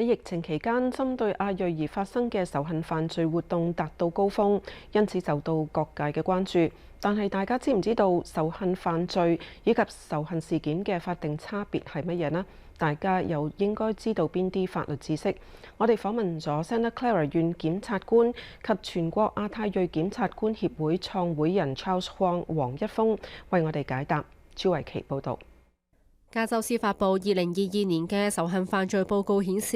喺疫情期間，針對亞裔而發生嘅仇恨犯罪活動達到高峰，因此受到各界嘅關注。但係大家知唔知道仇恨犯罪以及仇恨事件嘅法定差別係乜嘢呢？大家又應該知道邊啲法律知識？我哋訪問咗 Santa Clara 縣檢察官及全國亞太裔檢察官協會創會人 Charles Huang 黃一峰，為我哋解答。朱維琪報導。加州司法部2022年嘅仇恨犯罪報告顯示，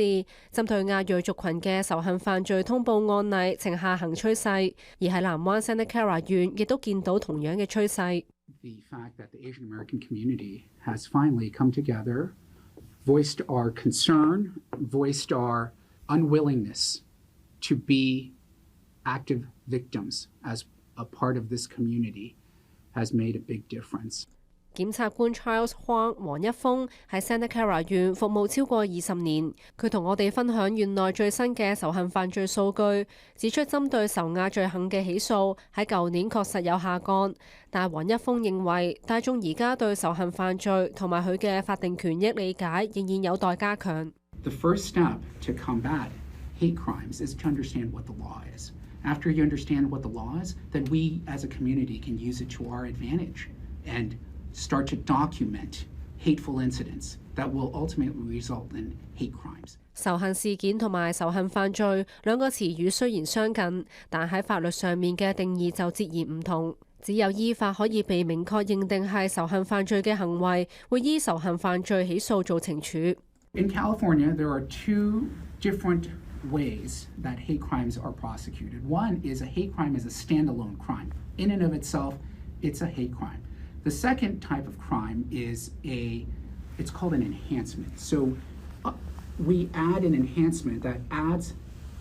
針對亞裔族群嘅仇恨犯罪通報案例呈下行趨勢，而喺南灣 Santa Clara 縣亦都見到同樣嘅趨勢。The fact that the Asian American community has finally come together, voiced our concern, voiced our unwillingness to be active victims as a part of this community has made a big difference. 檢察官 Charles Huang 黃一峰喺 Santa Clara 縣服務超過20年，佢同我哋分享縣內最新嘅仇恨犯罪數據，指出針對仇亞罪行嘅起訴喺舊年確實有下降，但黃一峰認為大眾而家對仇恨犯罪同埋佢嘅法定權益理解仍然有待加強。The first step to combat hate crimes is to understand what the law is. After you understand what the law is, then we as a community can use it to our advantage and start to document hateful incidents that will ultimately result in hate crimes. 仇恨事件同埋仇恨犯罪兩個詞語雖然相近，但喺法律上面嘅定義就截然唔同。只有依法可以被明確認定係仇恨犯罪嘅行為，會依仇恨犯罪起訴做懲處。In California, there are two different ways that hate crimes are prosecuted. One is a hate crime is a standalone crime. In and of itself, it's a hate crime. The second type of crime is it's called an enhancement. So we add an enhancement that adds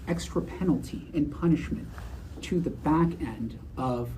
extra penalty and punishment to the back end of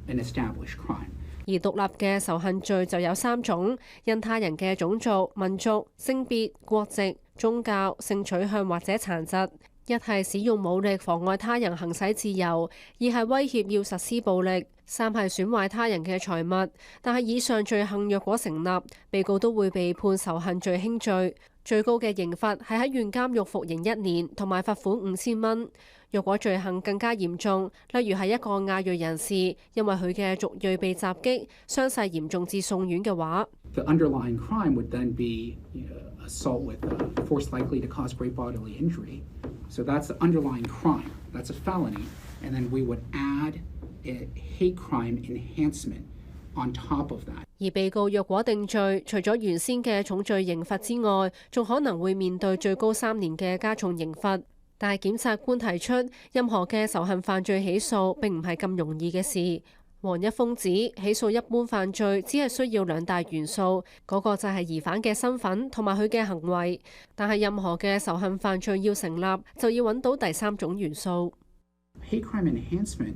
an established crime. 而獨立嘅仇恨罪就有3種，因他人嘅種族、民族、性別、國籍、宗教、性取向或者殘疾。一係使用武力妨礙他人行使自由，二係威脅要實施暴力，三係損壞他人嘅財物。但係以上罪行若果成立，被告都會被判仇恨罪輕罪，最高嘅刑罰係喺縣監獄服刑1年，同埋罰款5000蚊。若果罪行更加嚴重，例如係一個亞裔人士因為佢嘅族裔被襲擊，傷勢嚴重至送院嘅話， The underlying crime would then be assault with force likely to cause great bodily injury. So that's the underlying crime. That's a felony. And then we would add a hate crime enhancement on top of that. 而被告若果定罪，除咗原先嘅重罪刑罰之外，仲可能會面對最高3年嘅加重刑罰。但係檢察官提出，任何嘅仇恨犯罪起訴並唔係咁容易嘅事。黃一峰指起訴一般犯罪只係需要2大元素，嗰個就係疑犯嘅身份同埋佢嘅行為。但係任何嘅仇恨犯罪要成立，就要揾到第3種元素。Hate crime enhancement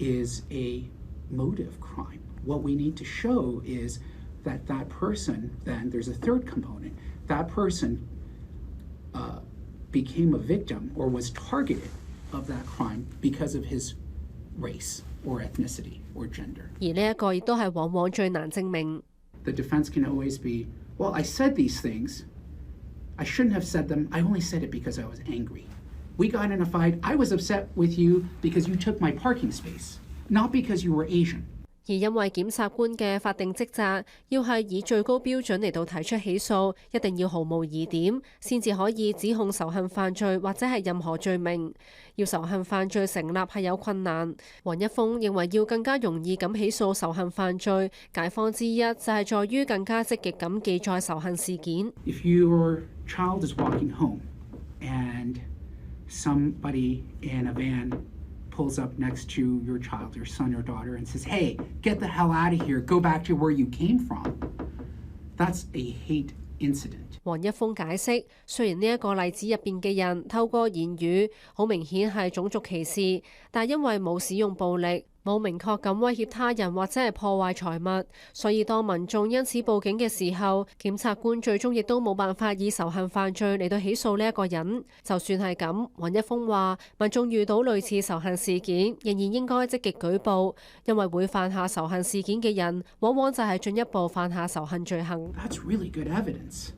is a motive crime. What we need to show is that that person, then there's a third component, that person became a victim or was targeted of that crime because of his race or ethnicity or gender. 而呢一個亦都係往往最難證明。The defense can always be, well, I said these things. I shouldn't have said them. I only said it because I was angry. We got in a fight. I was upset with you because you took my parking space, not because you were Asian. 而因為檢察官嘅法定職責要係以最高標準嚟到提出起訴，一定要毫無疑點，先至可以指控仇恨犯罪或者係任何罪名。要仇恨犯罪成立係有困難。黃一峰認為要更加容易咁起訴仇恨犯罪，解方之一就係在於更加積極咁記載仇恨事件。If your child is walking home and somebody in a van pulls up next to your child, your son or daughter, and says, hey, get the hell out of here, go back to where you came from. That's a hate incident. 黃一峰解釋，雖然呢一個例子入邊嘅人透過言語好明顯係種族歧視，但因為冇使用暴力，冇明確咁威脅他人或者係破壞財物，所以當民眾因此報警嘅時候，檢察官最終亦都冇辦法以仇恨犯罪嚟到起訴呢一個人。就算係咁，黃一峰話，民眾遇到類似仇恨事件，仍然應該積極舉報，因為會犯下仇恨事件嘅人，往往就係進一步犯下仇恨罪行。That's really good evidence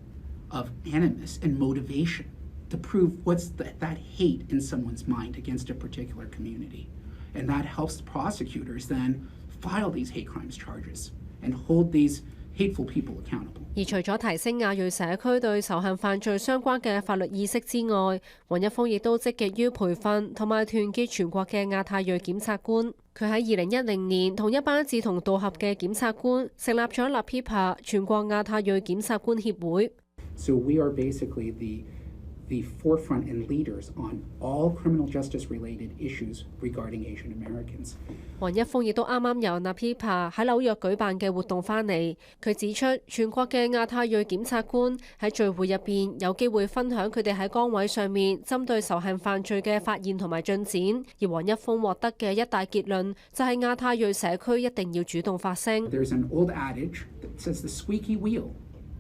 of animus and motivation to prove what's that hate in someone's mind against a particular community. And that helps the prosecutors then file these hate crimes charges and hold these hateful people accountable. 而除咗提升亞裔社區對仇恨犯罪相關嘅法律意識之外，黃一峰亦都積極於培訓同埋團結全國嘅亞太裔檢察官。佢喺2010年同一班志同道合嘅檢察官成立咗立 PIPA 全國亞太裔檢察官協會。So we are basically the forefront and leaders on all criminal justice-related issues regarding Asian Americans. 黃一峰亦都啱啱由立 PIPA 喺紐約舉辦嘅活動返嚟，佢指出全國嘅亞太裔檢察官喺聚會入邊有機會分享佢哋喺崗位上面針對仇恨犯罪嘅發現同埋進展，而黃一峰獲得嘅一大結論就係亞太裔社區一定要主動發聲。There's an old adage that says the squeaky wheel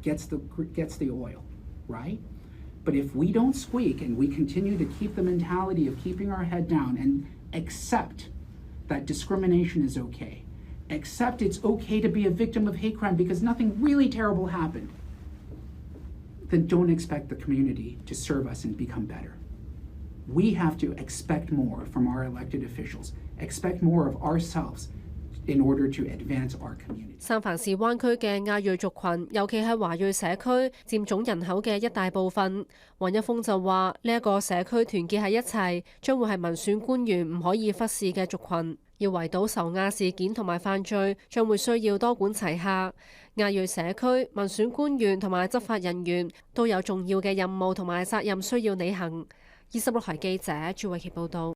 gets the oil, right? But if we don't squeak and we continue to keep the mentality of keeping our head down and accept that discrimination is okay, accept it's okay to be a victim of hate crime because nothing really terrible happened, then don't expect the community to serve us and become better. We have to expect more from our elected officials, expect more of ourselves in order to advance our community. 三藩市灣區嘅亞裔族群，尤其係華裔社區，佔總人口嘅一大部分。黃一峰就話：呢一個社區團結喺一齊，將會係民選官員唔可以忽視嘅族群。要圍堵仇亞事件同埋犯罪，將會需要多管齊下。亞裔社區、民選官員同埋執法人員都有重要嘅任務同埋責任需要履行。26台記者朱偉傑報導。